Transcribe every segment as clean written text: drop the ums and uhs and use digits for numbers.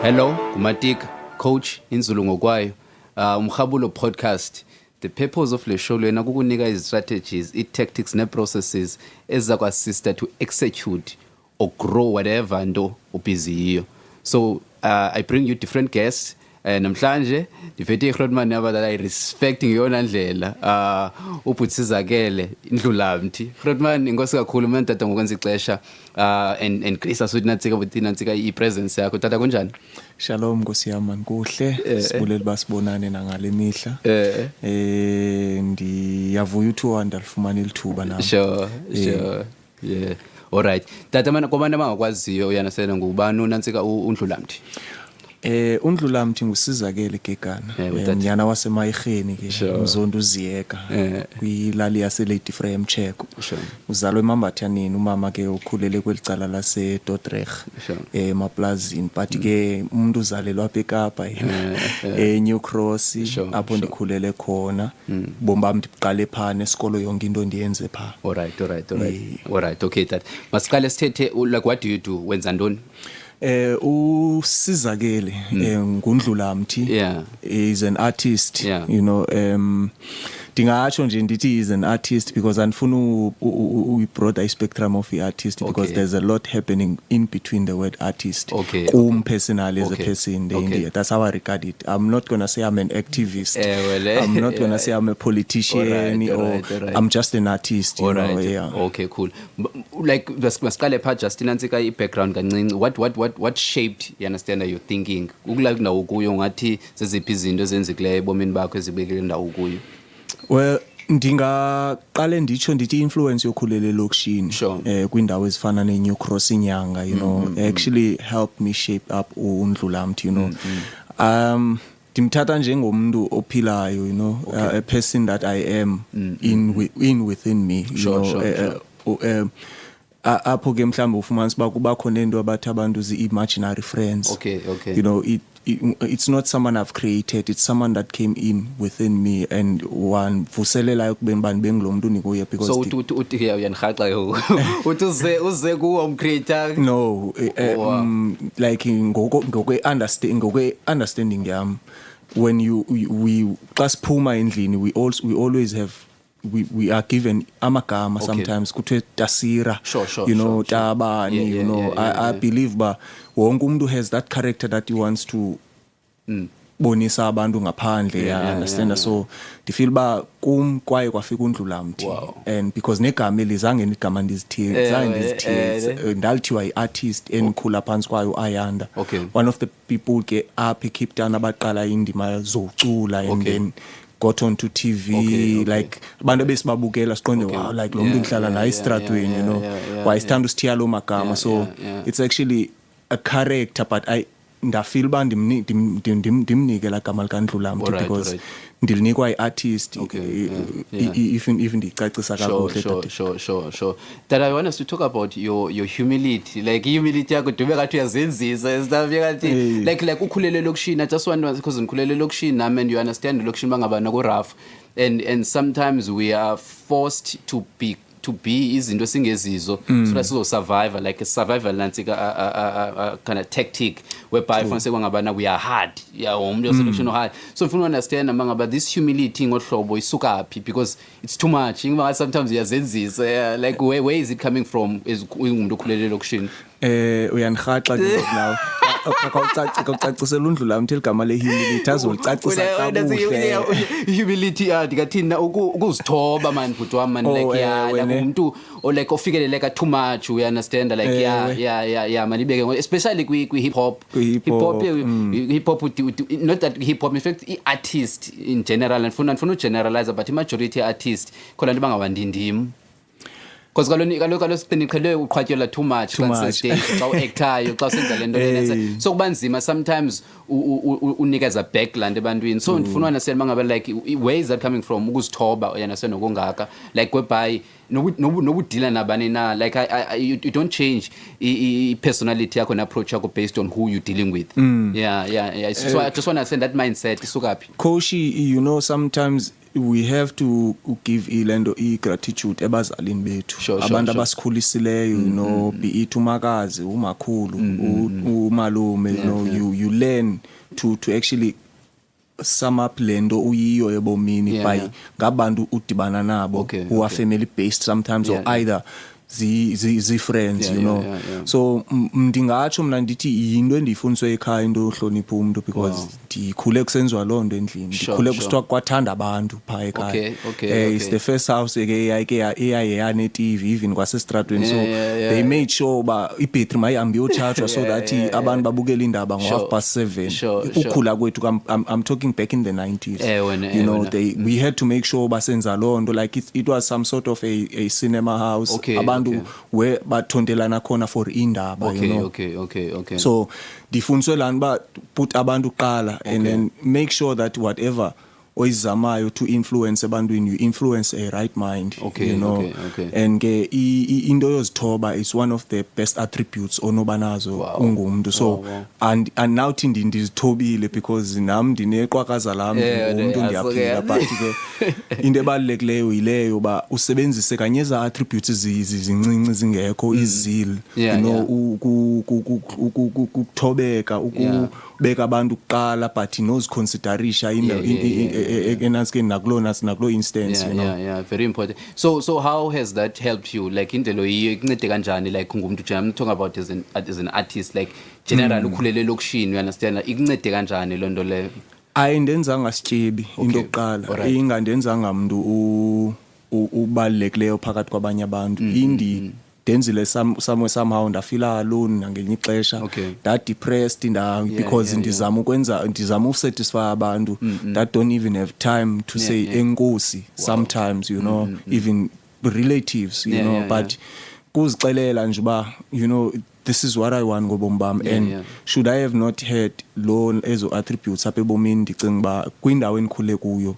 Hello, Gumatik, coach iNdlulu ngokwayo. Umrhabulo podcast. The purpose of le show lena kukunika strategies, tactics ne processes ezakwasista to execute or grow whatever nto ubusy yiyo. So I bring you different guests. Namhlanje ndiphethe iGrootman yaba that I respect ngiyona ndlela Sizakele iNdlulamthi. Grootman inkosi kakhulu manje tata ngokwenza ixesha and grace asuthi natsika ipresence yakho tata kunjani? Shalom Nkosi yami kuhle sibulele basibonane nangale mihla ndiyavuya ukuthi andalifumana ilithuba nami. Sure yeah all right tata mana kwabantu abangakwaziyo uyanasela ngubani unansika uNdlulamthi? uNdlulamthi nguSizakele Gegana nyana waseMayirheni ke umzondo uziyeka kwilali yase Lady Frame Cheko uzalwe eMambathaneni umama ke ukhulele kwelicala lase Dordrecht emaplazini but ke umuntu uzalelwa apha eKapa New Cross apho ndikhulele khona bomba ndiqale phana esikolo yonke into ndiyenze pha. All right okay that masiqale sithethe like what do you do wenza ntoni? Sizakele nguNdlulamthi is an artist you know ndingatsho nje ndithi is an artist because andifuna broader spectrum of the artist because there's a lot happening in between the word artist personally as a person in India. That's how I regard it. I'm not going to say I'm an activist. I'm not going to say I'm a politician or I'm just an artist, you know. Okay, cool. Like masiqale pha just inansika background kancinci what shaped you understand your thinking ukulike ndawo kuyo ngathi seziphi izinto ezenzikileyo ebomini bakho ezibekele ndawo kuyo? Well, ndingaqale nditsho ndithi influence yokhulele lokishini kwindawo ezifana neNew Cross inyanga you know actually helped me shape up uNdlulamthi you know ndimthatha njengomuntu ophilayo you know a person that I am within me you know apho ke mhlawumbe ufumanisa uba kuba khona into abathi abantu zi-imaginary friends you know it's not someone I've created, it's someone that came in within me and one vuselelayo kubeni bani bengilo muntu nikuye because so uthi uyanirhaxa uze kuwo umcreator no like ngokwe understanding yami when we xa siphuma endlini we always have we are given amagama sometimes kuthiwe tasira you know tabani you know I believe ba wonke umuntu has that character that he wants to bonisa abantu ngaphandle understand so I feel ba kum kwaye kwafika uNdlulamthi and because negama elizange igama ndizithile ndalithiwa iartist enkhula phansi kwayo Ayanda one of the people ke apha eCape Town abaqala indima zocula and then got onto TV like abantu besibabukela siqonde wow like lo muntu ngihlala naye estradweni you know wayesithanda usithiya lo magama so it's actually a character but ndafeel ba ndimnike la gama likaNdlulamthi because ndilinikwa iartist even ndicacisa kakuhle sure that I want us to talk about your humility like humility yakho dube kathi uyazenzisa stuff yakathi like ukhulele lokishini I just want because ngikhulele lokishini nami and you understand lokishini bangabana ku rough and sometimes we are forced to be izinto singezizo so that sizo survive like a survival nantsika kind of tactic whereby for say kwangabana we are hard umuntu selection hard so if you understand amangaba this humility ngohlobo isukaphi because it's too much ngoba sometimes uyazenzisa like where is it coming from is umuntu okhulele lokishini uyanirhaxa now akucacisela uNdlulamthi igama lehumility azolicacisa kabuhle humility ndikathina ukuzithoba man bhuti wami man like umuntu o like ofikeleleka too much we understand like malibeke especially kwi hip hop not that hip hop in fact artist in general and funa generalize but majority artist khona abantu bangawandindimi because kaloku siqiniqhele uqhwatyelwa too much xa stage xa uactayo xa usenza lento lena so kubanzima sometimes unikeza backland ebantwini so ndifuna understand mangabe like where is that coming from ukuzithoba uyana senokungaka like whereby nobudila nabani na like you don't change personality yakho and approach yakho based on who you dealing with. So I just want to send that mindset isukaphi Koshi you know sometimes we have to give ilendo gratitude ebazalini bethu abantu abasikhulisileyo you know be it umakazi umakhulu umalume you know you learn to actually sum up lento uyiyo ebomini by ngabantu udibana nabo who are family based sometimes or either friends you know so ndingatsho mina ndithi into endiyifundiswe ekhaya into yohlonipha umuntu because ndikhule kusenziwa loo nto endlini ndikhule kusithiwa kwathanda abantu phaa ekhaya it's the first house eyaye yane-TV even kwasestratweni so they made sure uba ibhetri mayihambe iyotshajwa so that abantu babukele indaba ngo-7:30 ukhula kwethu I'm talking back in the 90s you know we had to make sure uba senza loo nto like it was some sort of a cinema house abantu where bathondelana khona for indaba you know okay so difundiswe lana ba put abantu qala and then make sure that whatever oyizamayo to influence abantwini you influence a right mind you know and ke into yozithoba is one of the best attributes onobanazo ungumuntu so and now thindi ndizithobile because nami ndineqwakaza lami umuntu ndiyaphila but ke into ebalulekileyo yileyo ba usebenzise kanye za attributes izincinci zingekho izil you know ukuthobeka ukubeka abantu kuqala but noziconsiderisha enanske nakulo instance you know yeah very important so how has that helped you like indelo yiyo ikuncede kanjani like ungumuntu nje I'm talking about as an artist like general ukhulele lokushini you understand ikuncede kanjani lonto le ayindenzanga sityebi into oqala ingandenzanga umuntu ubalulekileyo phakathi kwabanye abantu denzile somehow ndafila alone nangelinye ixesha that depressed because ndizama usatisfy abantu that don't even have time to say enkosi sometimes you know even relatives you know but kuzixelela nje ba you know this is what I want ngobomi bami and should I have not had loan ezo attributes apha ebomini ndicinga ba kwindawo endikhule kuyo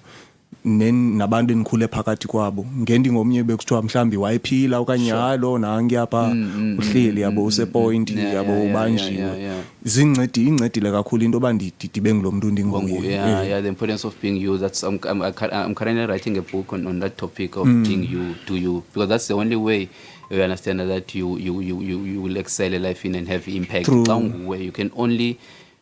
nabantu endikhule phakathi kwabo ngendingomnye bekuthiwa mhlambi wayiphila okanye halo nangiyapha uhleli yabo usepoint yabo ubanjiwe incedile kakhulu into yoba ndibe ngulo muntu ndinguye the importance of being you that's I'm currently writing a book on that topic of being you to you because that's the only way you understand that you will excel in life and have impact where you can only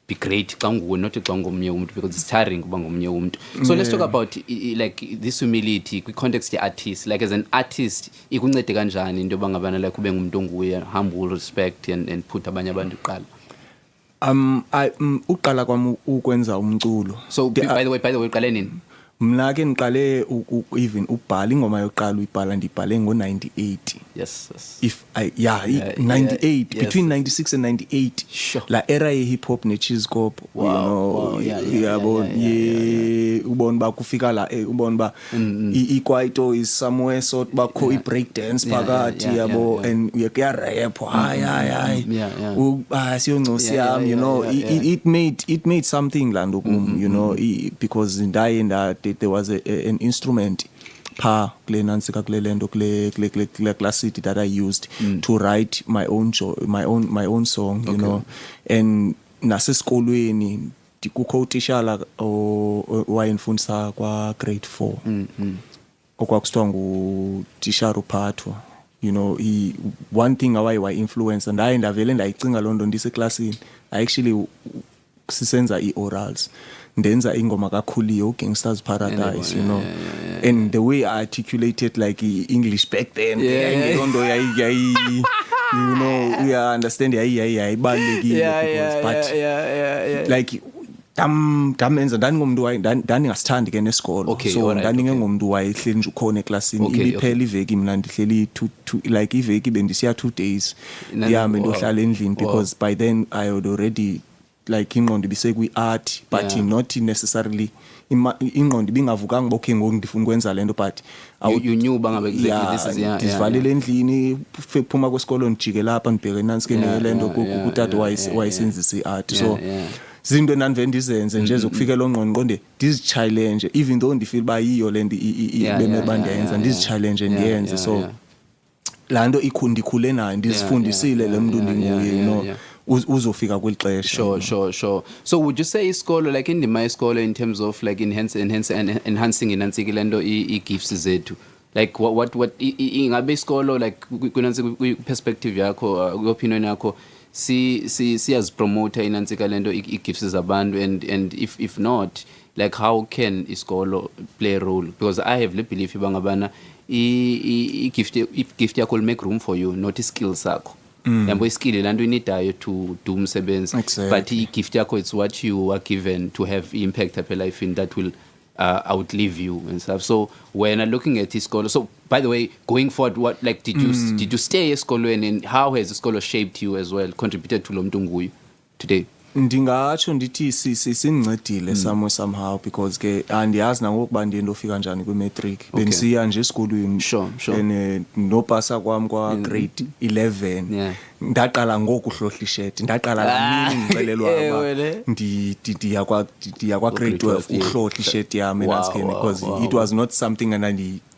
be great not ngomnye umuntu because it's tiring kuba ngomnye umuntu so let's talk about like this humility kwi context ya artist like as an artist ikuncede kanjani into bangabana like ube ngumuntu onguye humble respect and put abanye abantu iqala uqala kwami ukwenza umculo so by the way uqale nini mna ke ngiqale even ubhala ingoma yokuqala uyibhala ndibhale ngo98 yes if I 98 between 96 and 98 la era ye hip hop ne cheese cop you know yabo ubona ba kufika la ubona ba ikwaito is somewhere sort bakho i break dance phakathi yabo and uya rap hayi siyoncosi yami you know it made something lando kum you know because there was an instrument pa kule nansika kule lento kule class city that I used to write my own song you know and nasesikolweni kukho utishala wayemfundisa kwa grade 4 okwakusithiwa ngutishara uphathwa you know one thing awayi influence and ndavele ndayicinga loo nto ndiseclassini I actually sisenza i-orals ndenza ingoma kakhuliyo Gangsters Paradise you know and the way I articulated like English back then ngeyondo yayi you know we understand yayi balekile but like damenza ndangomntu ndandingasithandi ke nesikolo so ndandingengomuntu wayehleli nje ukhona eklasini ibiphela iveki mina ndihleli like iveki bendisiya 2 days ndihambe ndohlala endlini because by then I had already like ingqondo ibisekwi art but not necessarily ingqondo ibingavukanga okay ngoku ndifuna ukwenza lento but you knew bangabe this is ndivalele endlini phuma kwesikolo ndijike lapha ndibheke nanske nelento kutata wayesenzisa iart so zinto enandivele ndizenze nje zokufika lo ngqondo qonde ndizi-challenge even though ndifeel ba yiyo lento bemele bandiyenza ndizi-challenge ndiyenze so laa nto ndikhule nayo ndizifundisile le mntu ndinguye you know uzofika kwelixesha. Sure. So would you say isikolo like indima yesikolo in terms of like enhancing inansikile nto i-gifts zethu? Like what ingabe isikolo like perspective yakho opinion yakho siyazipromote inansikile nto i-gifts zabantu and if not like how can isikolo play a role? Because I have the belief ibangabana gift yakho will make room for you, not skills sakho. Yambo iskill lanto inidayo to do umsebenzi, but i-gift yakho it's what you are given to have impact apha life in that will outlive you and stuff. So when I'm looking at isikolo, so by the way, going forward, what like did you stay esikolweni and how has isikolo shaped you as well, contributed to lo mntu nguyo today? Ndingatsho ndithi sincedile somehow because ke andiyazi nangokuba ndiyendofika njani kwi-matric. Bendisiya nje esikolweni and nopasa kwam kwa grade 11 ndaqala ngoku hlohla isheti, ndaqala lamini ngixelelwa ndiya kwa grade 12 uhlohla isheti yami enansikeni because it was not something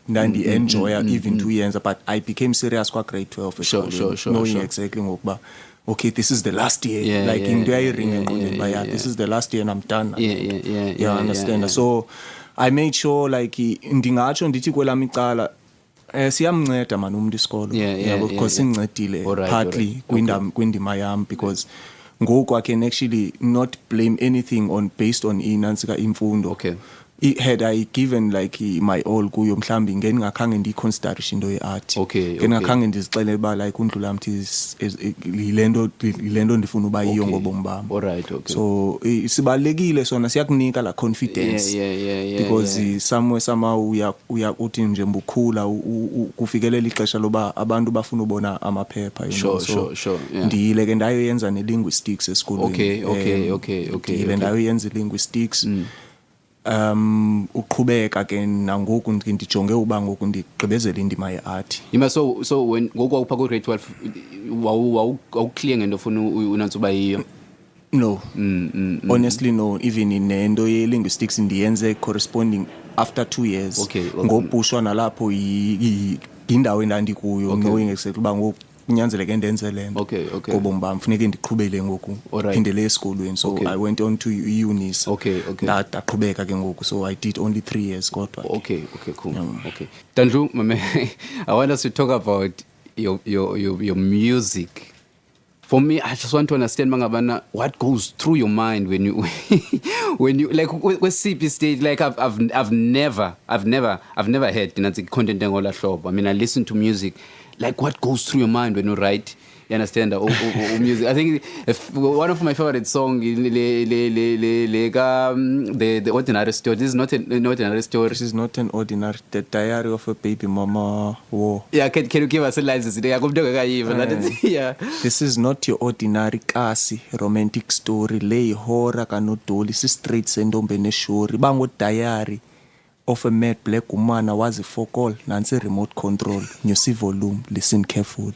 enjoy even 2 years, but I became serious kwa grade 12 knowing exactly ngokuba okay, this is the last year. Into yayiringa engqondweni ba this is the last year and I'm done. Yeah, understand. So I made sure like ndingatsho ndithi kwelami icala siyamnceda man umuntu isikolo because sincedile partly kwindima yami because ngoku I can actually not blame anything based on inansika imfundo. Had I given like my all kuyo mhlambi ngengakhange ndiconsiderishe into yeart, ngengakhange ndizixelele ba like uNdlulamthi yilento ndifuna uba yiyo ngobomi bami. So sibalekile sona siyakunika la confidence because somehow uya uthi nje mbukhula kufikelela ixesha loba abantu bafuna ubona amaphepha, you know. So ndiyile ke ndayo yenza ne-linguistics esikolweni. Ndiyile ndayo yenza linguistics. Uqhubeka ke nangoku ndijonge uba ngoku ndigqibezela indima yeart. So when ngoku awupha ku grade 12 awuclear ngento ofuna unantsuba yiyo? No. Honestly no, even inento ye-linguistics ndiyenze corresponding after 2 years. Ngopushwa nalapho indawo endandikuyo knowing exactly uba ngoku kunyanzeleke ndenze lento ngobomi bami funeke ndiqhubele ngoku phindele esikolweni. So I went on to unis. Ndaqhubeka ke ngoku, so I did only 3 years kodwa. Cool. Dandlu, I want us to talk about your music. For me, I just want to understand mangabana what goes through your mind when you like with CP stage. Like I've never heard content ngola hlobo. I mean, I listen to music. Like what goes through your mind when you write? You understand the music? I think one of my favorite songs, the ordinary story. This is not an ordinary story. This is not an ordinary. The diary of a baby mama war. Yeah, can you give us a license? This is not your ordinary kasi romantic story. Lay horror kanodoli. Si straight sendombe neshori. Bango diary of a mad black woman was a focal nansi remote control. You see volume, listen carefully.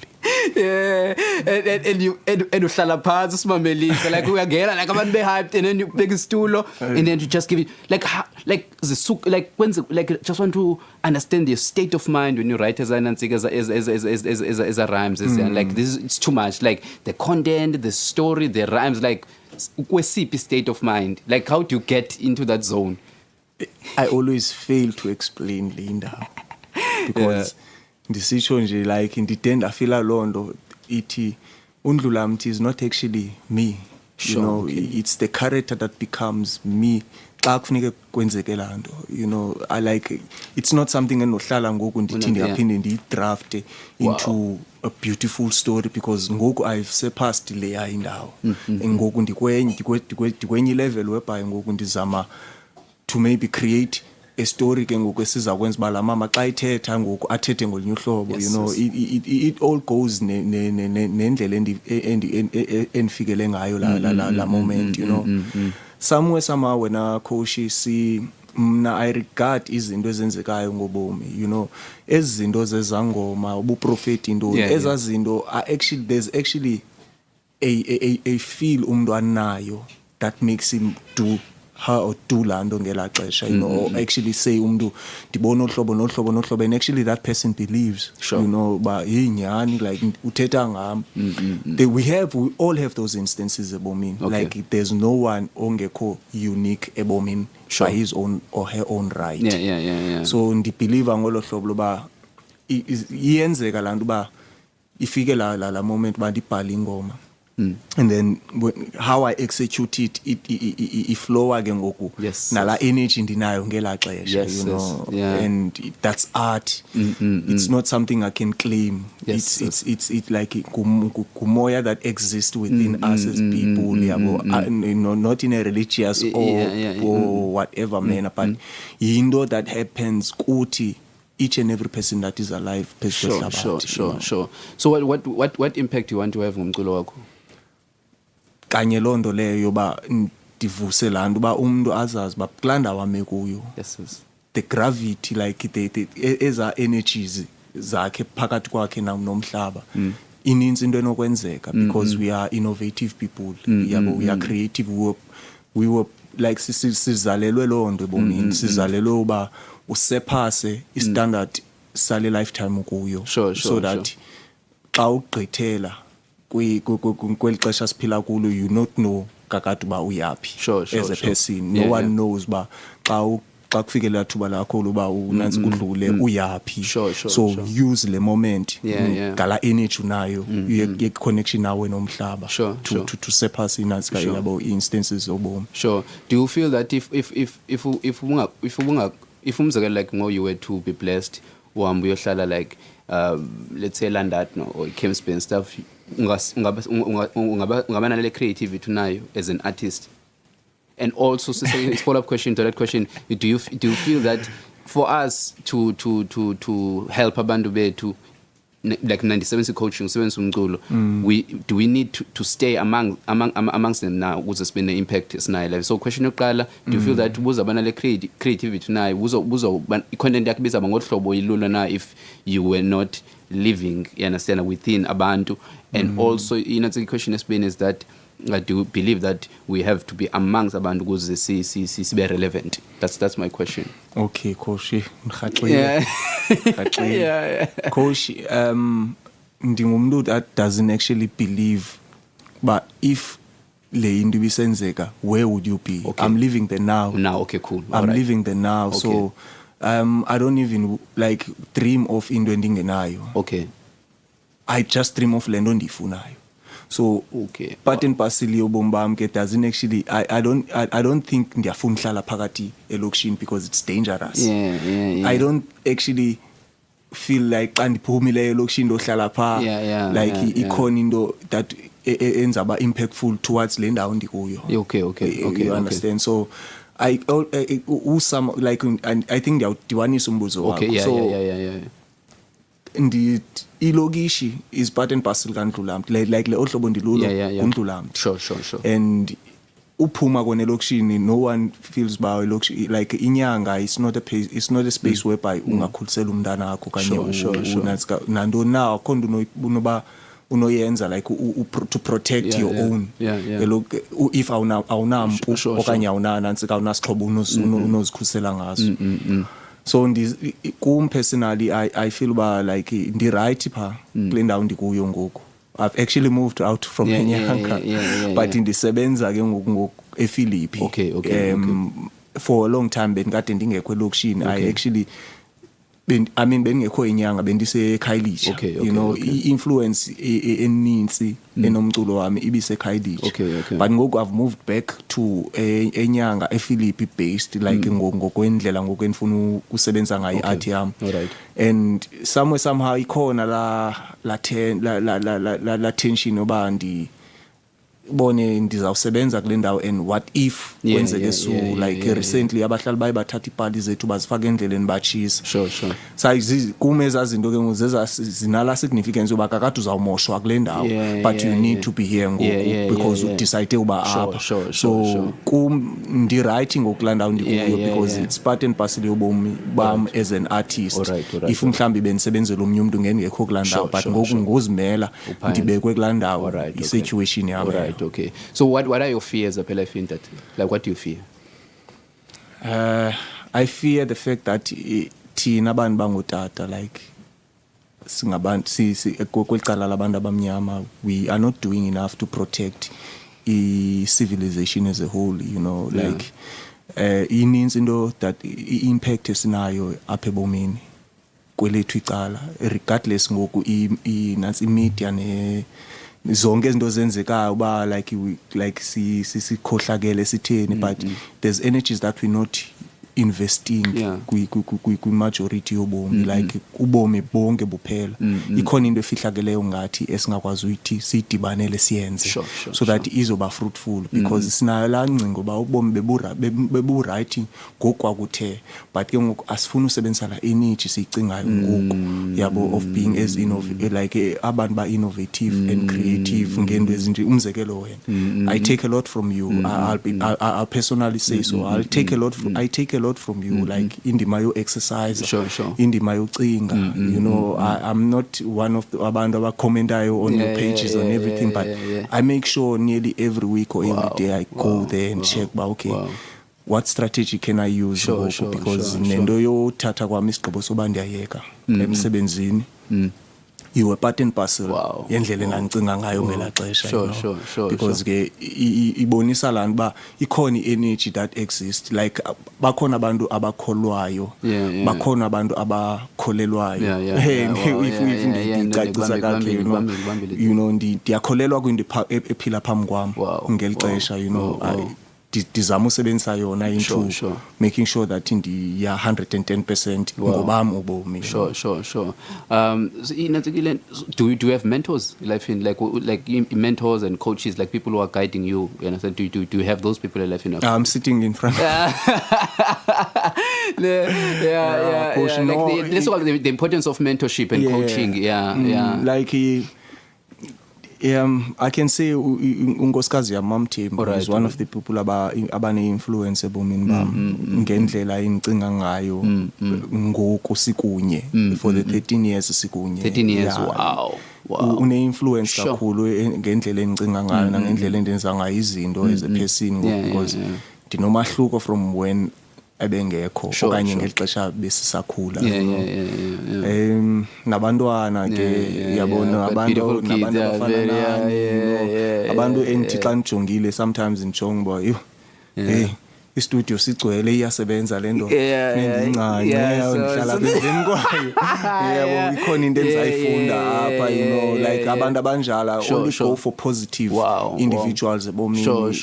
And you uhlala phansi usimamelisa like uyangena like abantu behyped and then you beg istulo and then you just give it like just want to understand your state of mind when you write as a rhymes and like this it's too much, like the content, the story, the rhymes, like kwesiphi state of mind, like how do you get into that zone? I always fail to explain Linda because ndisitsho nje like nditenda feel londo ithi uNdlulamthi is not actually me. You know, it's the character that becomes me xa kufuneka kwenzeke lanto. You know, I like it's not something enohlala ngoku ndithi ndiyaphinde ndidraft into a beautiful story because ngoku I've surpassed leya indawo. Ngoku ndikwenye level whereby ngoku ndizama to maybe create a story ke ngoku esiza kwenza bala mama xa ithetha ngoku athethe ngolunye uhlobo. You know, it all goes nendlela endifikele ngayo la moment, you know. Somewhere somehow wena coach mna I regard izinto ezenzekayo ngobomi, you know, ezinto zezangoma ubuprofeti into ezazinto are actually there's actually a feel umuntu anayo that makes him do how do lando ngela xesha, you know, or actually say umntu ndibona ohlobo and actually that person believes, Sure. you know, ba yinyani like uthetha ngam. We all have those instances ebomini. Okay. Like there's no one ongekho unique ebomini Sure. by his own or her own right. Yeah. So ndibelieve ngolo hlobo loba iyenzeka lanto ba ifike la moment ba ndibhala ingoma. And then how I execute it flow again ngoku Yes, nala energy ndinayo ngela xesha, Yes, you know, yes, yeah. and that's art. It's not something I can claim. Yes, It's like kumoya that exists within us as people, you know, not in a religious or whatever manner, but yinto that happens kuthi each and every person that is alive. Sure. So what impact you want to have ngomculo wakho? Kanye londo leyo yoba ndivuse lanto ba umuntu azazi ba kulanda wame kuyo. Yes. The gravity, like the eza energies zakhe phakathi kwakhe nomhlaba. Ininzi into enokwenzeka because we are innovative people. We are creative. We were like sizalelwe londo ebomini. Sizalelwe uba usephase istandard sale lifetime kuyo. So that xa ugqithela kweli xesha siphila kulo, you not know kakade uba uyaphi as a person. No one knows ba xa kufikela thuba lakho loba unansi kudlule uyaphi. So use le moment gala energy unayo ye connection nawe nomhlaba to surpass inansi yabo instances obomi. Sure. Do you feel that if umzekelo like ngo you were to be blessed uhambe uyohlala like let's say London or Kempston and stuff, ungaba nale creativity nayo as an artist? And also it's follow-up question to that question, do you feel that for us to help abantu bethu like 97 coaching 7 umculo, we need to stay amongst them now ukuze sibe ne impact esinayo life? So question yokuqala, do you feel that buzaba nale creativity nayo buzo i-content yakhe bizaba ngohlobo ilula na if you were not living, you understand, within abantu? And also the question has been is that I do believe that we have to be amongst abantu ukuze sibe relevant. That's my question. Okay, Koshi. Yeah. Koshi, ndingumuntu that doesn't actually believe, but if le into bisenzeka, where would you be? Okay. I'm living there now. Okay, cool. I'm living there now. Okay. So I don't even like dream of into endingenayo. Okay. I just dream of lendo ndifunayo. So okay, part and parcel yobomi bam ke doesn't actually I don't think ndiyafuna uhlala phakathi elokishini because it's dangerous. Yeah. I don't actually feel like xa ndiphumile elokishini ndohlala pha like ikhona into that enzaba impactful towards le ndawo ndikuyo. Okay. You understand? So I some like I think ndiyawudibanisa umbuzo wakho. Okay, yeah. Ilokishi is part and parcel kaNdlulamthi, like le ohlobo ndilulo uNdlulamthi. Sure. And uphuma kona elokishini, no one feels ba elokishi like inyanga is not a space whereby ungakhulisela umntana wakho kanye unantsika nando now khona unoba unoyenza like to protect your own. If awunampu okanye awunantsika awunasixhobo unozikhusela ngaso. So personally I feel like ndi right pa kule ndawo ndikuyo ngoku. I've actually moved out from Kenyanga, but ndisebenza ke ngoku ePhilippi. Okay. For a long time bengikade ndingekho elokishini. I actually bengekho inyanga bendise Khayelitsha. You know, influence eninzi enomculo wami ibise Khayelitsha. But ngoku I've moved back to enyanga ePhilippi based like ngokwendlela ngokwenifuna ukusebenza ngayo art yami. And somehow ikhona la tension oba bone ndizawusebenza kule ndawo and what if kwenzeke so like recently abahlali baye bathatha ipali zethu bazifaka endleleni bachisa. Sure. Sayizi kumeza zinto ke nguzeza zinala significance uba kakade uzawumoshwa kule ndawo, but you need to be here ngoku because you decide uba apha. So ndi right ngokulandawo ndikuyo because it's part and parcel yobomi bam as an artist. If mhlambi bensebenzela omnye umuntu ngengekho kulandawo, but ngoku ngozimela ndibekwe kulandawo i situation yami. Okay. So what are your fears, Apela, if that? Like what do you fear? I fear the fact that thina abantu bangotata like singabantu kwelicala labantu abamnyama we are not doing enough to protect civilization as a whole, you know, like ininzi into that impact esinayo apha ebomini kwelethu icala regardless ngoku nansi media ne zonke izinto zenzekayo uba like sikhohlakele sitheni but there's energies that we not investing kwi majority yobomi like ubomi bonke buphela ikhona into efihlakeleyo ngathi esingakwazi uyithi sidibanele siyenze so that izoba fruitful because sinayo la ncingo ba ubomi bebu right ngokwakuthe but ke ngoku asifuna usebenzisa la energy siyicingayo ngoku yabo of being as innovative like abantu ba innovative and creative ngento ezinje umzekelo wena I take a lot from you I'll personally say so I take a lot from you like indima yo exercise indima yo cinga you know I'm not one of the abantu abacommentayo on your pages on everything but I make sure nearly every week or every day I go there and check what strategy can I use because nendo yo thatha kwami isigqibo soba ndiyayeka emsebenzini you were part and parcel yendlela enangicinga ngayo ngela xesha because ke ibonisa lana ba ikhona energy that exists like bakhona abantu abakholwayo bakhona abantu abakholelwayo if ngicacisa kahle you know ndiyakholelwa kwinto ephila phambi kwami ngeli xesha you know dizama usebenzisa yona into making sure that ya 110% ngobami ubomi sure inatikile do you have mentors like mentors and coaches like people who are guiding you understand do you have those people in life I'm sitting in front let's talk about the importance of mentorship and coaching like I can say unkosikazi yamamthembu is one of the people abane influence ebomini bami ngendlela engicinga ngayo ngoku sikunye for the 13 years sikunye 13 years wow une influence kakhulu ngendlela engicinga ngayo nangendlela endenza ngayo izinto as a person because dinomahluko from when ebengekho okanye ngelixesha besisakhula nabantwana ke yabona abantu abafana abantu engithi xa ngijongile sometimes ngijonga yo hey istudio sigcwele iyasebenza lento nendingcanye ngihlala endlini kwayo yabo ikhona into engizayifunda apha you know like abantu abanjala only go for positive individuals ebomini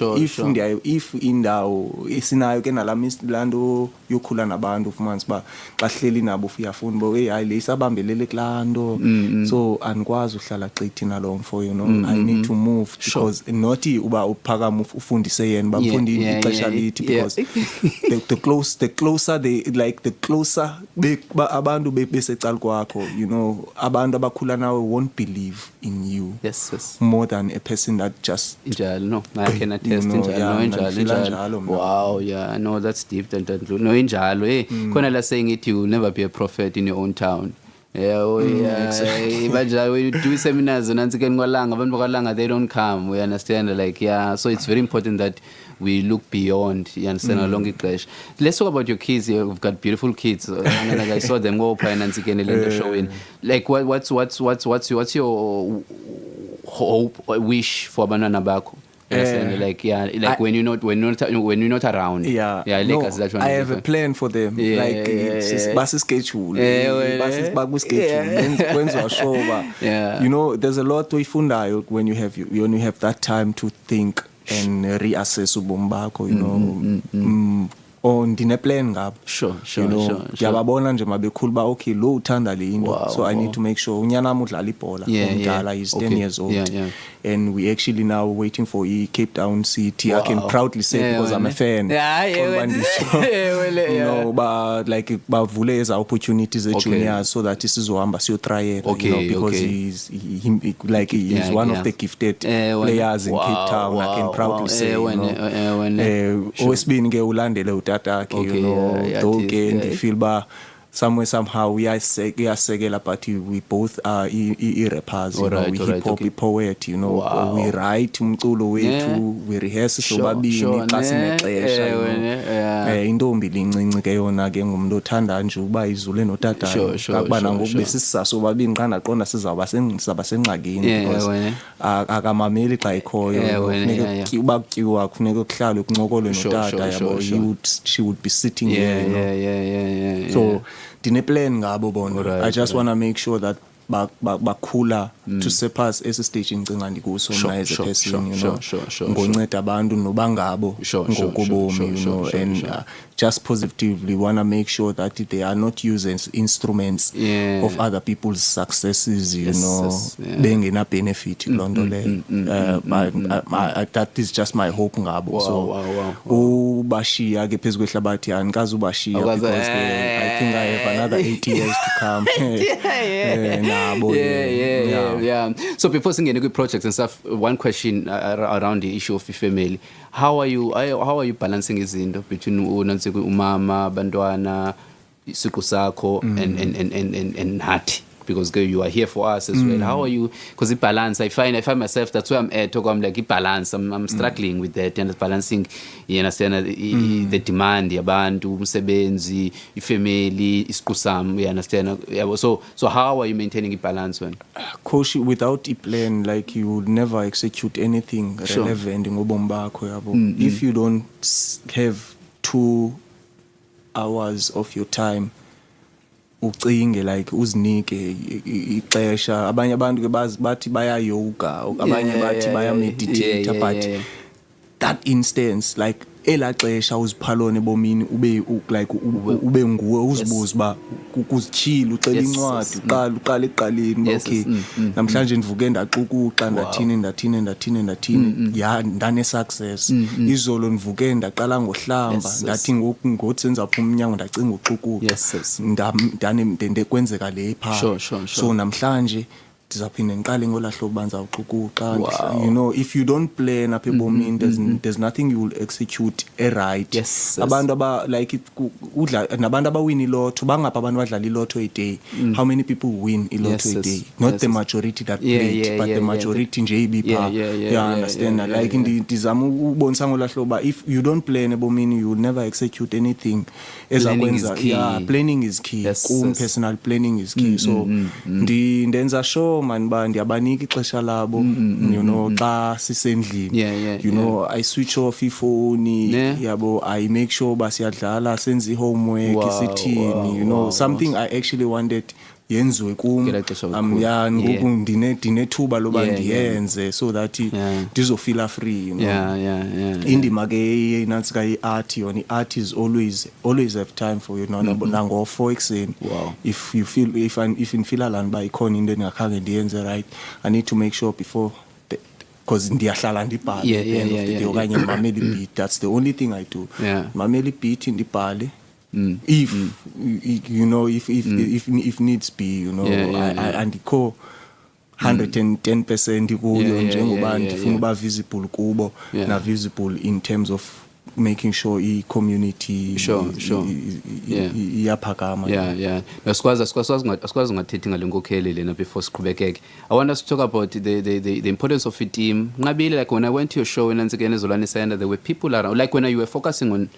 if indawo isinayo ke nalamislando yokhula nabantu ufumanisa ba xa hleli nabo uyafuna bo hey hayi lesabambelele kulando so anikwazi uhlala xithi nalomfo you know I need to move because not uba uphakama ufundise yena bamfundi ixesha lithi the closer abantu besecala kwakho you know abantu abakhula nawe won't believe in you more than a person that just no I can attest injalo wow yeah no that's deep and no injalo khona la saying it you will never be a prophet in your own town imagine when you do seminars nansi ke ngolanga abantu bakalanga they don't come we understand like so it's very important that we look beyond you understand along the clash. Let's talk about your kids. You've got beautiful kids and like I saw them go up and nansi ke the showing like what's your hope or wish for abantwana bakho? Like when you're not around I have a plan for them like basi schedule basi baku schedule kwenza show you know there's a lot oyifundayo when you have that time to think and reassess ubomi bakho you know ndine plan ngabo sure ngiyababona nje mabekhulu ba okay lo uthanda le into so I need to make sure unyana nami udlala ibhola umdala is 10 years old and we actually now waiting for Cape Town City. I can proudly say because I'm a fan. You know, but like bavule eza opportunities at juniors so that isizohamba siyo try it because he's one of the gifted players in Cape Town. I can proudly say always been ke ulandele utata ke you know though ke ndifeel ba somewhere somehow uyasekela but we both are rappers, you know, we hip hop poet, you know. Wow. We write umculo wethu, we rehearse sobabini xa sinexesha, you know. Intombi lincinci ke yona ke ngumuntu othanda nje uba izule notata akuba nangoku besisisa sobabini xa ndaqonda sizaba sengxakini because akamameli xa ikhoyo kufuneka uba kutyiwa kufuneka kuhlalwe kuncokolwe notata yabo she would be sitting here, you know. So dineplan ngabo bona. I just want to make sure that bakhula to surpass esi stage encinga ndikuso mna as a person, you know, ngonceda abantu nobangabo ngokobomi, you know, and just positively want to make sure that they are not used as instruments of other people's successes, you know, bengena benefit lonto le. That is just my hope ngabo. So ubashiya ke phezulu kwehlabathi andikazi ubashiya because I think I have another 8 years to come. Yeah. So before singing good projects and stuff, one question around the issue of family. How are you balancing izinto between umama, bantwana, isiqu sakho and nathi? Because you are here for us as well. How are you? Because the balance, I find myself, that's where I'm at. I'm like, balance. I'm struggling with that and balancing. You understand the demand, yabantu, umsebenzi, family, iskusam. You understand? So how are you maintaining a balance when? Coach, without a plan, like you would never execute anything relevant in ubomi bakho yabo. If you don't have 2 hours of your time, ucinge like uzinike ixesha. Abanye abantu ke bathi baya yoga, abanye bathi baya meditate, but that instance like ela xesha uziphalone bomini ube nguwe uzibuza ba ukuzichila ucela incwadi uqala eqaleni. Okay, namhlanje ndivuke ndaxukuqa ndathini ya ndane success. Izolo ndivuke ndaqala ngohlamba ndathi ngokuthi senza phuma umnyango ndacinga uxukuqa ndane kwenzeka le pha. So namhlanje ndizaphinda ngiqale ngolahlo banza uxukuqa. You know, if you don't plan up ebomini, there's nothing you will execute right. Abantu aba like udla nabantu abawini lotho bangapha abantu badlala ilotho a day. How many people win ilotho a day? Not the majority that play, but the majority nje ibipha. You understand that? Like ndizama ubonisa ngolahlo ba if you don't plan ebomini, you will never execute anything. Planning is key. Personal planning is key. So ndenza sure man ba ndiyabanika ixesha labo, you know, xa sisendlini, you know, I switch off ifoni yabo, I make sure basiyadlala senze homework isithini, you know, something I actually wanted yenziwe kum ngoku ndinethuba loba ndiyenze so that ndizofeel free, you know. Indima ke inansika iart yona iart is always have time for you, no nango 4 ekseni. If you feel if feel alani ba ikhona into engakhange ndiyenze right, I need to make sure before because ndiyahlala ndibhale okanye mameli beat. That's the only thing I do. Mameli beat ndibhale. If you know, if needs be, you know, andikho 110% kuyo njengoba ndifuna uba visible kubo na visible in terms of making sure i-community iyaphakama. Sikwazi ungathethi ngale nkokheli lena before siqhubekeke. I want us to talk about the importance of a team. Ngabile, like when I went to your show in Sizakele Zolwane Center, there were people around, like when you were focusing on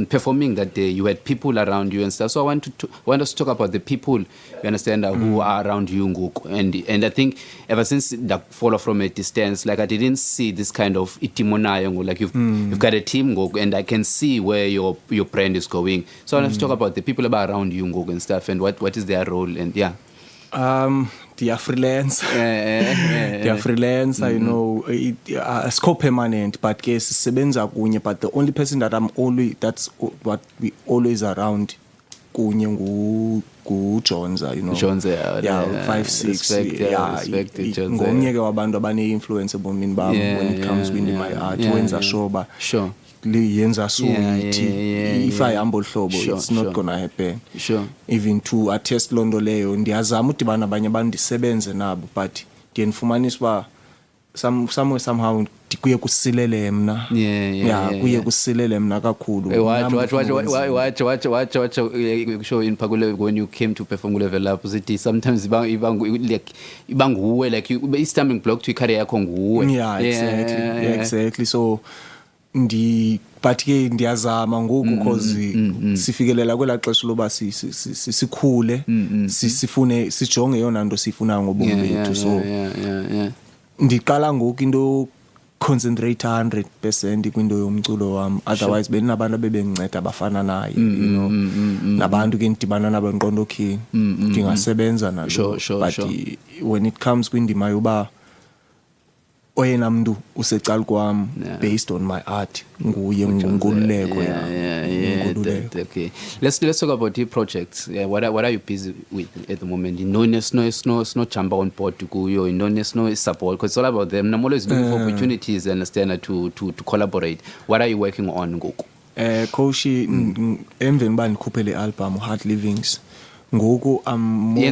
performing that day, you had people around you and stuff. So I want us to talk about the people, you understand, who are around you, and I think ever since that follow from a distance, like I didn't see this kind of itimonayo, like you've got a team, and I can see where your brand is going. So I want us to talk about the people around you and stuff, and what is their role, and they are freelance. They are freelance. I know it's co-permanent, but case sebenza kunye. But the only person that that's what we always around kunye ngu Jonza, you know. Jonza, 5-6. Ngomnye ke wabantu abane influence ebomini bami when it comes with my art. Wenza shoba. Sure. Yenza so if I humble hlobo, it's not gonna happen. Even to attest londo leyo ndiyazama udibana abanye abantu ndisebenze nabo, but ndiyenfumanisa ba somewhere somehow kuye kusilele mna kuye kusilele mna kakhulu watch show in Phakule when you came to perform level up usithi sometimes ibanguwe like i stumbling block to career yakho nguwe exactly so but ke ndiyazama ngoku because sifikelela kwela xesha loba sikhule sifune sijonge yona nto sifuna ngobomi bethu so ndiqala ngoku into concentrate 100% kwinto yomculo wami otherwise beninabantu abebenginceda abafana naye you know nabantu ke ndibana nabo enqondo khini ndingasebenza nalo but when it comes kwindima yoba oyena mntu usecala kwami based on my art nguye ngunkululeko okay let's talk about the projects what are you busy with at the moment no jump on board kuyo no support because it's all about them I'm always looking for opportunities understand to collaborate what are you working on ngoku Koshi emveni ba ndikhuphe le album Heart Livings ngoku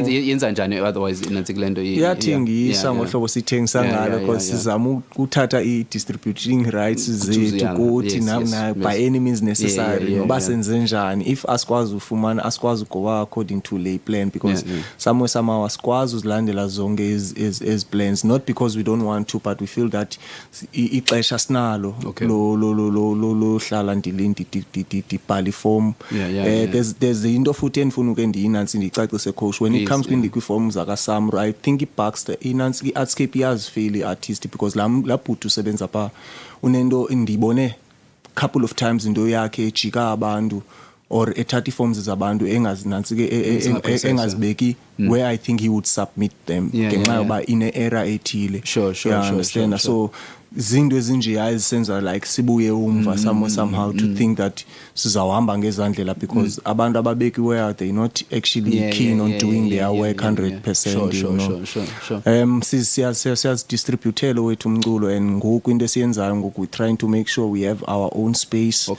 yenza njani otherwise inansi kulento iyathengisa ngohlobo sithengisa ngalo because sizama ukuthatha i-distributing rights zethu kuthi na by any means necessary noba senze njani if asikwazi ufumana asikwazi ugoba according to lay plan because somehow asikwazi uzilandela zonke as plans not because we don't want to but we feel that ixesha sinalo lo hlala ndilindi dibhali form there's into futhi endifuna ukendiyina ndicacise coach when it comes kwi-form zakaSamro I think iBaxter inansi i-artscape yazifeli artist because la bhuti usebenza pha unento ndibone couple of times into yakhe ejika abantu or ethatha forms zabantu engazinansi ke engazibeki where I think he would submit them ngenxa yoba ine era ethile sure so zinto ezinje yazisenza like sibuye umva somehow to think that sizawuhamba ngezandlela because abantu ababekiwe they not actually keen on doing their work 100% you know siyazidistributela wethu umculo and ngoku into esiyenzayo ngoku we trying to make sure we have our own space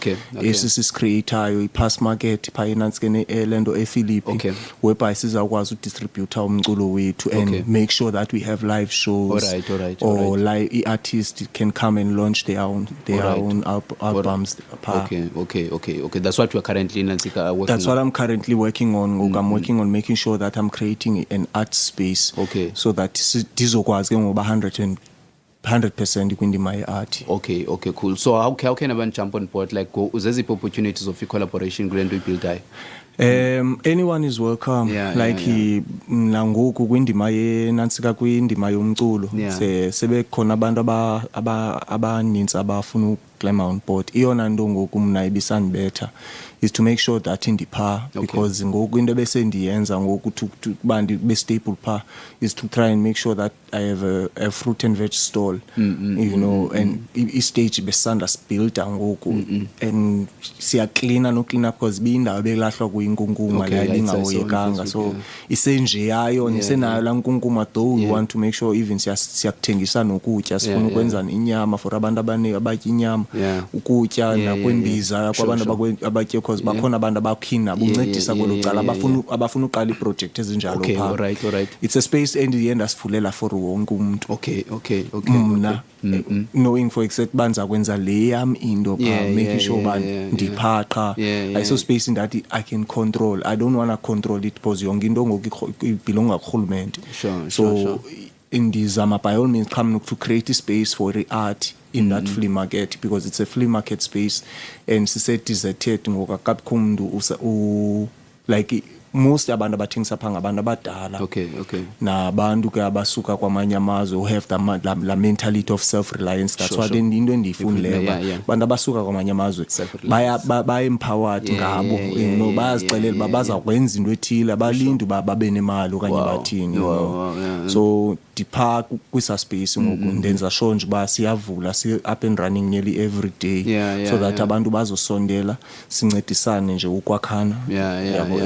esisicreatayo i-pass market phayenansi ke ne-lendo ePhilippi whereby sizawukwazi udistributa umculo wethu and make sure that we have live shows or like i-artists can come and launch their own albums. Okay. That's what you are currently working on. That's what I'm currently working on. I'm working on making sure that I'm creating an art space. So that dizokwazi ngoba 100% kwindima ye-art. Okay, cool. So how can abantu jump on board like uzeziphi opportunities of collaboration kulento ibuild? Anyone is welcome nangoku kwindima yenansika kwindima yomculo sebekhona abantu abaninzi abafuna ukuclimb on board iyona nto ngoku mna ibisandibetha is to make sure that indipha because ngoku into bese ndiyenza ngoku kuba ndibe stable pha is to try and make sure that I have a fruit and veg stall you know and i-stage besanda build ngoku and siya clean up because bindawo belahlwa kuyinkunkuma la lingahoyekanga so isenje yayo nisenayo la nkunkuma though we want to make sure even siyakuthengisa nokutya sifuna ukwenza inyama for abantu abatya inyama ukutya nakwembiza kwabantu abatye because bakhona abantu abakhina buncedisa kwelo cala abafuna uqala iproject ezinjalo pha alright it's a space end asivulela for wonke umuntu okay mna knowing for exact banza kwenza le yam into making sure ba ndiphaqa ayiso space in that I can control I don't want to control it because yonke into ngoku ibelonga kuRhulumente so indizama by all means come to create a space for the art in that flea market because it's a flea market space and sisedeserted ngokakabikho umuntu like most abantu abathengisa pha ngabantu abadala nabantu ke abasuka kwamanye amazwe who have la mentality of self-reliance that's what into endiyifundileyo abantu abasuka kwamanye amazwe baya empowered ngabo you know bayazicelela uba bazakwenza into ethile abalindi uba babe nemali okanye bathini so dipha kwisa space ngoku ndenza sure nje uba siyavula si-up and running nearly every day so that abantu bazosondela sincedisane nje ukwakhana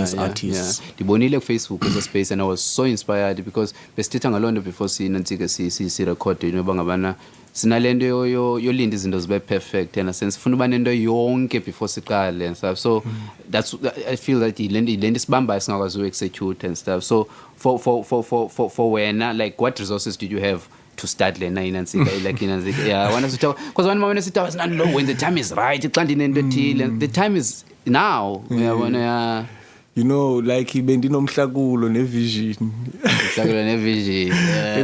as artists ndibonile kuFacebook as a space and I was so inspired because besithetha ngalonto before sinantsike si record inoba ngabana sinalento yolinda izinto zibe perfect and sense funa uba nento yonke before siqale and stuff so that's I feel that ilento sibamba singakwazi execute and stuff so for wena like what resources did you have to start lena inansika like inansika yeah I want us to talk because one moment sit was not low when the time is right xa ndinento ethile the time is now uyabona you know like bendinomhlakulo nevision umhlakulo nevision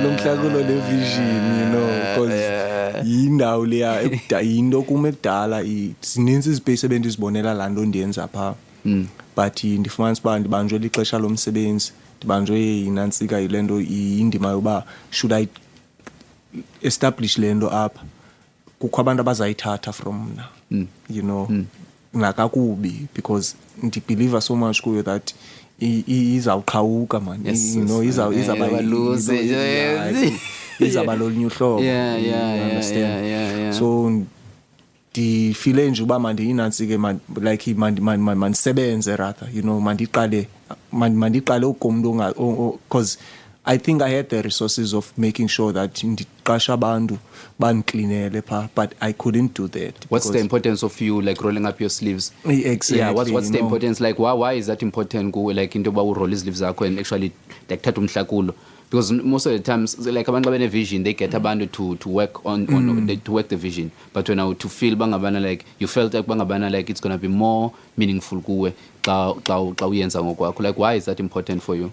nomhlakulo nevision you know because yindawo leya into kuma ekudala sininzi izipace ebendizibonela lanto ndiyenza pha but ndifumanisa uba ndibanjwe lixesha lomsebenzi ndibanjwe yinantsika yilento indima yoba should I establish lento apha kukho abantu abazayithatha from mna you know nakakubi because ndibelieve so much kuyo that izawuqhawuka man you know izaba lolunye uhlobo yeah so ndifile nje uba mandiyinantsike like mandisebenze rather you know mandiqale ukomntu because I think I had the resources of making sure that ndiqasha abantu bandiklinele pha but I couldn't do that. What's the importance of you like rolling up your sleeves? Exactly. Yeah, what's the importance like why is that important go like into ba roll sleeves zakho and actually like thatha umhlakulo because most of the times like abantu abane vision they get abantu to work on to work the vision but when I to feel bangabana like you felt like bangabana like it's going to be more meaningful kuwe xa uyenza ngokwakho like why is that important for you?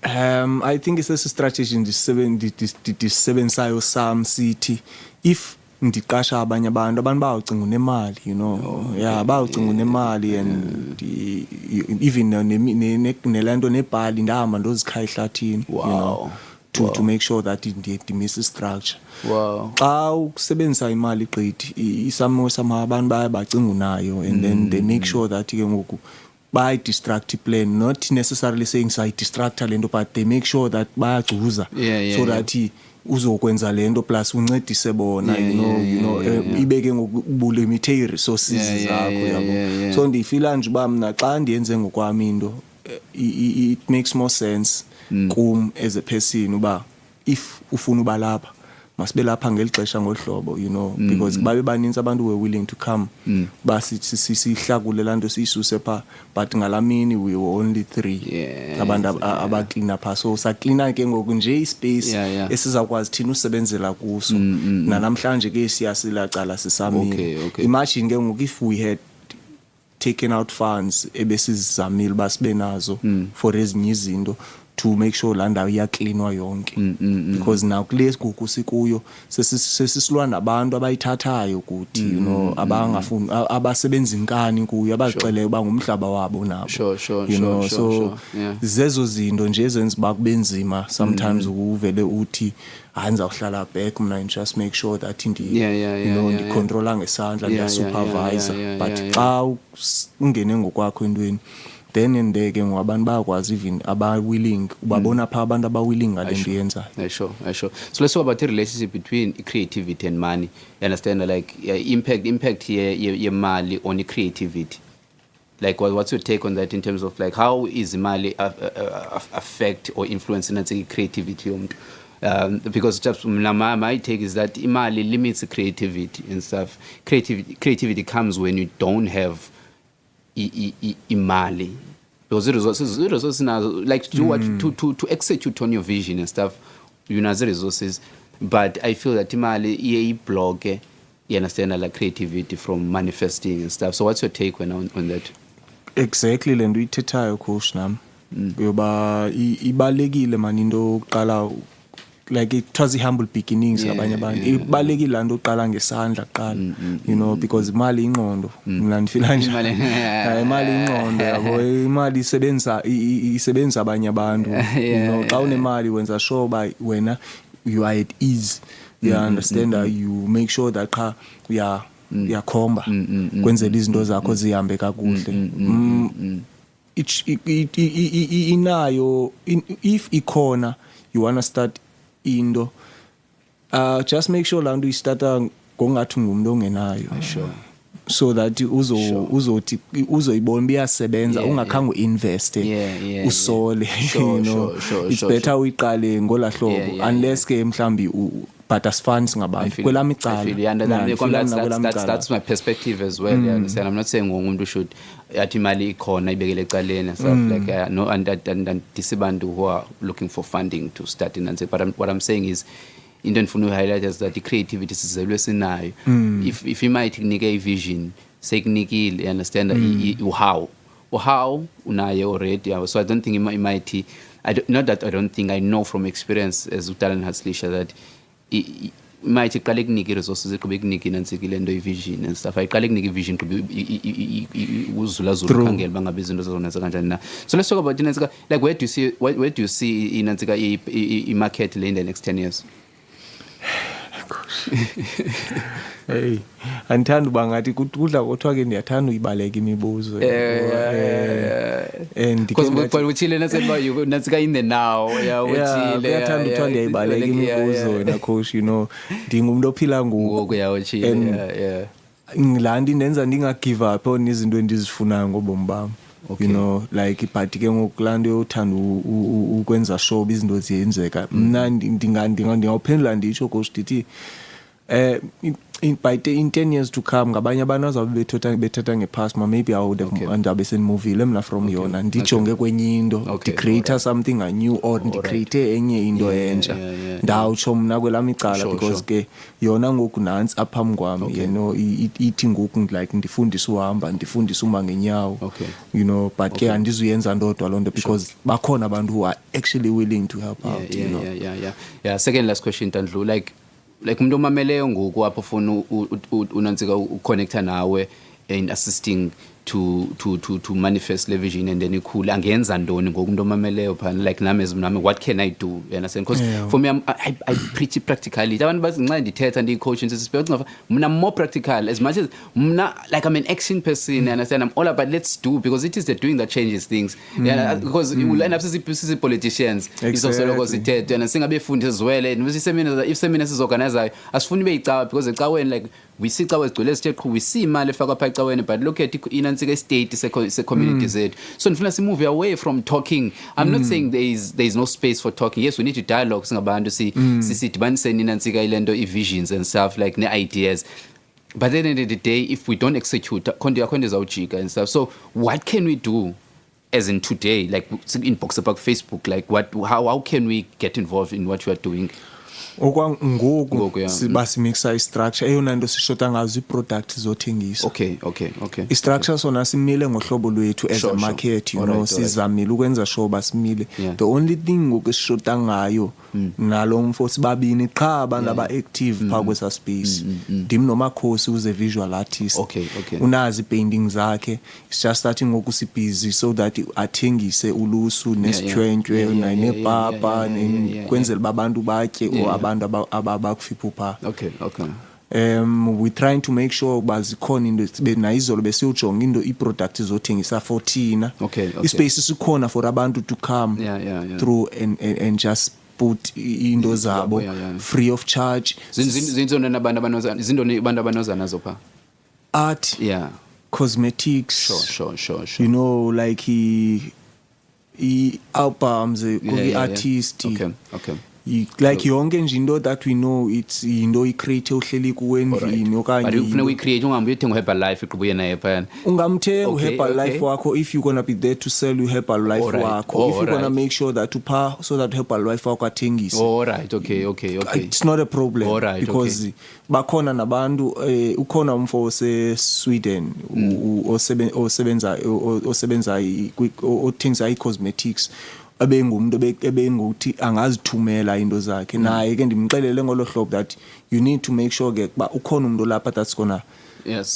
I think it's a strategy ndisebenzayo sam sithi if ndiqasha abanye abantu bawucinga unemali you know bawucinga unemali and even nelento nebhali ndahamba ndozikha ehlathini you know to make sure that ndimiss structure xa ukusebenzisa imali gqithi isamo abantu bayabacinga unayo and then they make sure that ke ngoku by distract plan not necessarily saying say distract lento but they make sure that bayagcuza so that uzokwenza lento plus uncedise bona you know ibeke ngokubulimite resources zakho yabo so ndifila nje uba mina xa ndiyenze ngokwami into it makes more sense kum as a person uba if ufuna uba lapha masibe lapha ngelixesha ngohlobo you know because babe baninzi abantu were willing to come sihlakule lanto siyisuse pha but ngalamini we were only 3 abantu abaclean pha so sacleana ke ngoku nje ispace esizakwazi thina usebenzela kuso namhlanje ke siyasilacala sisamile imagine ke ngoku if we had taken out funds ebesizamile basibe nazo for ezinye izinto to make sure la ndawo iyacleanwa yonke because now kulesi gugu sikuyo sesisilwa nabantu abayithathayo ukuthi you know abangafuni abasebenza inkani kuyo abazixele uba ngumhlaba wabo nabo you know so zezo zinto nje ezenza bakubenzima sometimes uvele uthi hanza uhlala back mina just make sure that you know ndicontrola ngesandla ngiya supervisor but xa ungene ngokwakho entweni then and there ke ngabantu bayakwazi even willing ubabona pha abantu willing ngale nto yenza sure so let's talk about the relationship between creativity and money you understand like impact ye mali on creativity like what's your take on that in terms of like how is mali affect or influence in creativity yomuntu because just my take is that imali limits creativity and stuff creativity comes when you don't have imali those resources now like to do what to execute on your vision and stuff you know the resources but I feel that imali iye block you understand like creativity from manifesting and stuff so what's your take on that exactly lento ithethayo coach nami yoba ibalekile man into oqala like it was humble beginnings abanye abantu ibalekile lanto oqala ngesandla qala you know because imali ingqondo mina ndifila nje imali ingqondo yabo imali isebenza abanye abantu you know xa unemali wenza sure ba wena you are at ease you understand you make sure that qha uyakhomba kwenzela izinto zakho zihambe kakuhle inayo if ikhona you want to start into just make sure lanto istarta ngongathi ngumuntu ongenayo sure so that uzothi uzoyibona biyasebenza ungakhange uinvest usole you know it's better uyiqale ngolahlobo unless ke mhlambi but as funds ngabantu kwelami icala that's my perspective as well you understand I'm not saying umuntu should yathi imali ikhona ibekele ecaleni stuff like no and disibantu who are looking for funding to start in and say but what I'm saying is into endifuna uyi-highlight is that i-creativity sizelwe sinayo. If imight ikunika i-vision sekunikile, you understand how unaye already. So I don't think imight, not that I don't think, I know from experience as uTalan Haslisha that imight iqale kunike i-resources iqhube kunike inansika lento i-vision and stuff. Ayiqale kunike i-vision qhube uzulazula ukhangela bangabe izinto zazonenza kanjani na. So let's talk about inansika, like where do you see inansika i-market in the next 10 years? Hey, andithanda uba ngathi kudla kodwa ke ndiyathanda uyibaleka imibuzo. And because uchile natsika in the now, uchile. Ndiyathanda ukuthi ndiyayibaleka imibuzo wena coach, you know, ndingumuntu ophila ngoku. Yeah. Ngilandi ndenza ndinga give up on izinto endizifunayo ngobomi bami. Okay. You know, like but ke ngokulanda yothanda ukwenza show izinto ziyenzeka. Mina ndingawuphendula nditsho coach dithi in 10 years to come ngabanye abantu azabe bethetha ngepast, maybe I would have andabe senmovile mina from yona ndijonge kwenye into create something new or create enye into entsha ndawutsho mina kwelami icala because ke yona ngoku nansi aphambi kwami, you know, ithi ngoku like ndifundisa uhamba ndifundisa uma ngenyawo, you know, but ke andizuyenza ndodwa lonto because bakhona abantu who are actually willing to help out, you know. Yeah. Second last question, Tandlu, like umuntu omameleyo ngoku apho ufuna unansika uconnecta nawe in assisting to manifest the vision and then ikhula angenza ndoni ngoku umuntu omameleyo phana, like nami what can I do, you understand? Because for me I preach practically. Abantu bazinxa ndithetha ndicoach insisipe mna more practical, as much as mna like I'm an action person, you understand? I'm all about let's do, because it is the doing that changes things. Yeah, because you will end up sisi politicians izosoloko sithethe and singabefundisi zwele if seminars sizorganize asifuni beyicawa because ecaweni like we see cawa ezigcwele sithe qhu we see imali efaka pha ecaweni, but look at inansika state se community zethu. So ndifuna si move away from talking. I'm not saying there is no space for talking. Yes, we need to dialogue singabantu sidibanise inansika ilento i-visions and stuff like ne-ideas. But at the end of the day, if we don't execute, konde zawujika and stuff. So what can we do as in today, like in Boxerpark Facebook, like how can we get involved in what you are doing? Ngoku sibasimixa istructure eyona nto sishota ngazo iproduct zothengisa. Okay. Istructure sona simile ngohlobo lwethu as a market, you know, sizamile ukwenza show basimile. The only thing ngoku sishota ngayo nalo mfo sibabini qha abantu aba-active pha kwesa space. Ndim nomakhosi uze visual artist. Unazi painting zakhe. It's just starting ngoku sibusy so that athengise ulusu nesithwencwe nebhapa kwenzela babantu batye or abantu abakufipha pha. Okay. We're trying to make sure bazikhona into nayizolo besiyojonga into i-product zothengisa for thina. Ispace sikhona for abantu to come through and just put into zabo free of charge. Zindoni abantu abanozana nazo pha? Art, cosmetics, sure. You know, like albums, artist. Okay. Like yonke nje into that we know it's into i-create uhleli kuwendlini okanye but ufuna uyicreate ungahambi uyothenga uHerbalife iqubuye naye phana ungamthenga uHerbalife wakho if you gonna be there to sell uHerbalife wakho, if you gonna make sure that upha so that Herbalife wakho athengise. Okay. It's not a problem because bakhona nabantu ukhona umfo ose-Sweden osebenza othengisa i-cosmetics ebenguthi angazithumela into zakhe naye ke ndimxelele ngolo hlobo that you need to make sure ke ba ukhona umuntu lapha that's gonna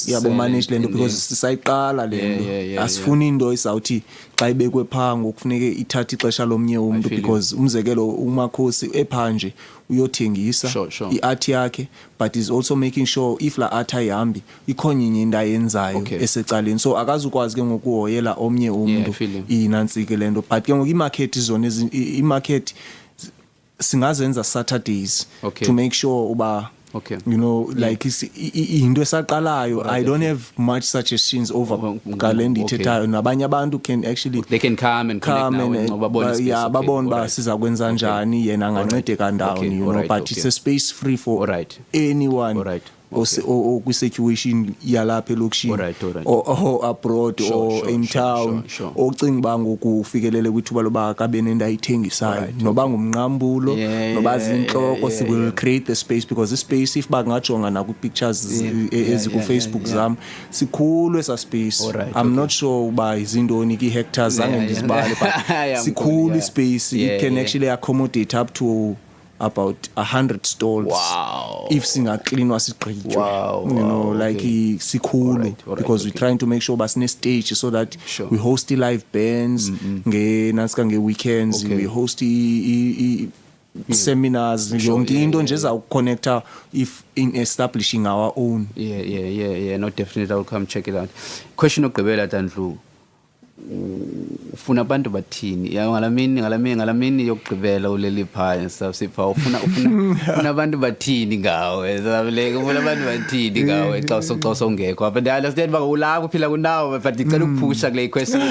yabo manage lento because sisayiqala lento asifuni into isawuthi xa ibekwe pha ngokufuneke ithathe ixesha lomnye umuntu because umzekelo umakhosi ephanje uyothengisa iart yakhe but is also making sure if la art ayihambi ikhona inye into ayenzayo esecaleni, so akazukwazi ke ngokuhoyela omnye umuntu inantsike lento. But ke ngoku imarket zone imarket singazenza Saturdays to make sure uba you know, like into esaqalayo. I don't have much suggestions over kalenda ithethayo nabanye abantu can actually they can come and babona ba siza kwenza njani yena angancedeka ndawo, you know, but it's a space free for anyone or kwi-situation yalapha elokishini or abroad or in town ocinga uba ngoku ufikelele kwithuba loba akabe nento ayithengisayo noba ngumnqambulo noba zintloko will create the space because the space if bangajonga nakwi-pictures ezikufacebook zam sikhulu esa space I'm not sure uba izintoni ki-hectares zange ndizibale but sikhulu ispace it can actually accommodate up to about 100 stalls if singaklinwa sigqitywe you know like sikhulu because we're trying to make sure basine stage so that we host live bands nge-weekends we host seminars yonke into nje ezawuconnecta if in establishing our own no definitely I'll come check it out. Question okugqibela Tandlu, ufuna abantu bathini ngalamini yokugqibela uleli phaya sipha ufuna abantu bathini ngawe sabuleke ufuna abantu bathini ngawe xa songekho but I understand ba ulapho uphila kunawo but ngicela ukuphusha kule question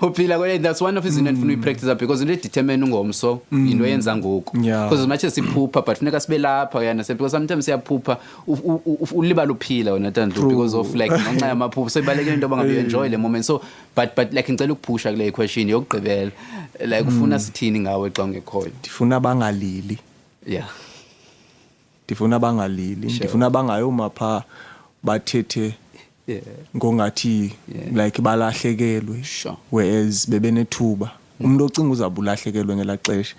uphila kule that's one of his izinto ufuna uyipractice because into determine ungomso into yenza ngoku because as much as siphupha but funeka sibe lapha yana because sometimes siyaphupha ulibala uphila wena Tandlu because of like ngenxa yamaphupho so ibalekile into bangabe enjoy le moment so but like ngicela ukuphusha kule question yokugqibela like ufuna sithini ngawe xa ungekhoyo ndifuna bangalili ndifuna bangalili ndifuna bangayoma pha bathethe ngongathi like balahlekelwe whereas bebenethuba umuntu ocinga uzabulahlekelwe ngelaxesha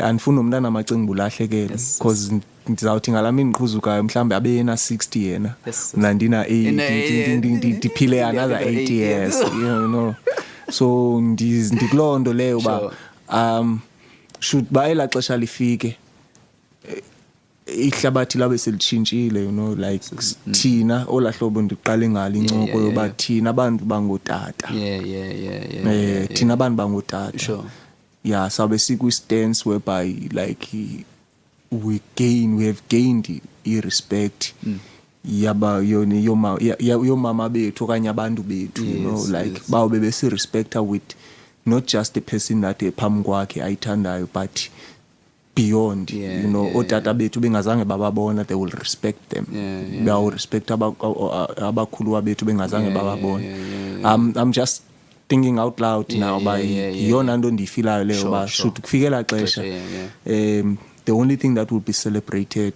andifuna umntana amacinga bulahlekelwe because ndizawuthi ngalamini ngiqhuzukayo mhlambe abe yena 60 yena mna ndina 80 ndiphile another 80 years you know so ndikulondo leyo ba should ba ela xesha lifike ihlabathi labe selitshintshile you know like thina olahlobo ndiqale ngalo incoko yoba thina abantu bangotata thina abantu bangotata sabe sikwi stance whereby like we have gained respect yaba yomama bethu okanye abantu bethu you know like bawo bese respecta with not just the person that ephambi kwakhe ayithandayo but beyond you know otata bethu bengazange bababona they will respect them they will respect abakhulu bethu bengazange bababona I'm just thinking out loud now by yona nto ndifilayo leyo ba should kufikela xesha the only thing that will be celebrated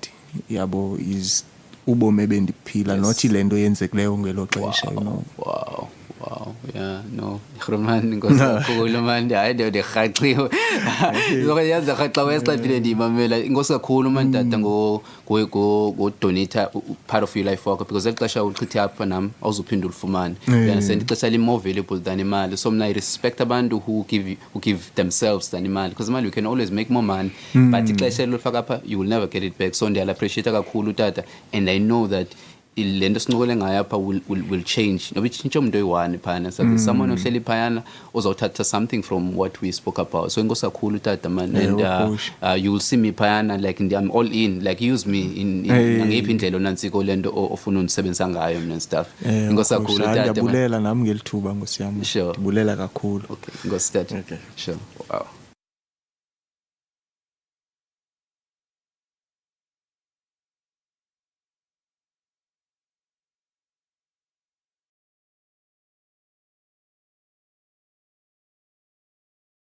yabo is ubomi bendiphila not lento yenzekileyo ngelo xesha you know no Roman ngosakhulu manje hayi ndio ndirhaxiwe zokuyenza khaxa wesixaphile ndimamela inkosi kakhulu mandata ngo donate part of your life work because exesha ulichithe apha nami awuzuphinda ulifumane understand ixesha li more valuable than imali so mna I respect abantu who give themselves than imali because imali you can always make more money but ixesha lofaka apha you will never get it back so ndiyala appreciate kakhulu tata and I know that ilento sinqokole ngayo apha will change noba itshintshe umuntu oyi-one phana someone ohleli phayana ozawuthatha something from what we spoke about so inkosi kakhulu tata man and you will see me phayana like I'm all in like use me in ngayiphi indlela onantsiko lento ofuna undisebenzisa ngayo and stuff inkosi kakhulu tata ndiyabulela nami ngelithuba nkosi yami ndibulela kakhulu okay inkosi tata sure wow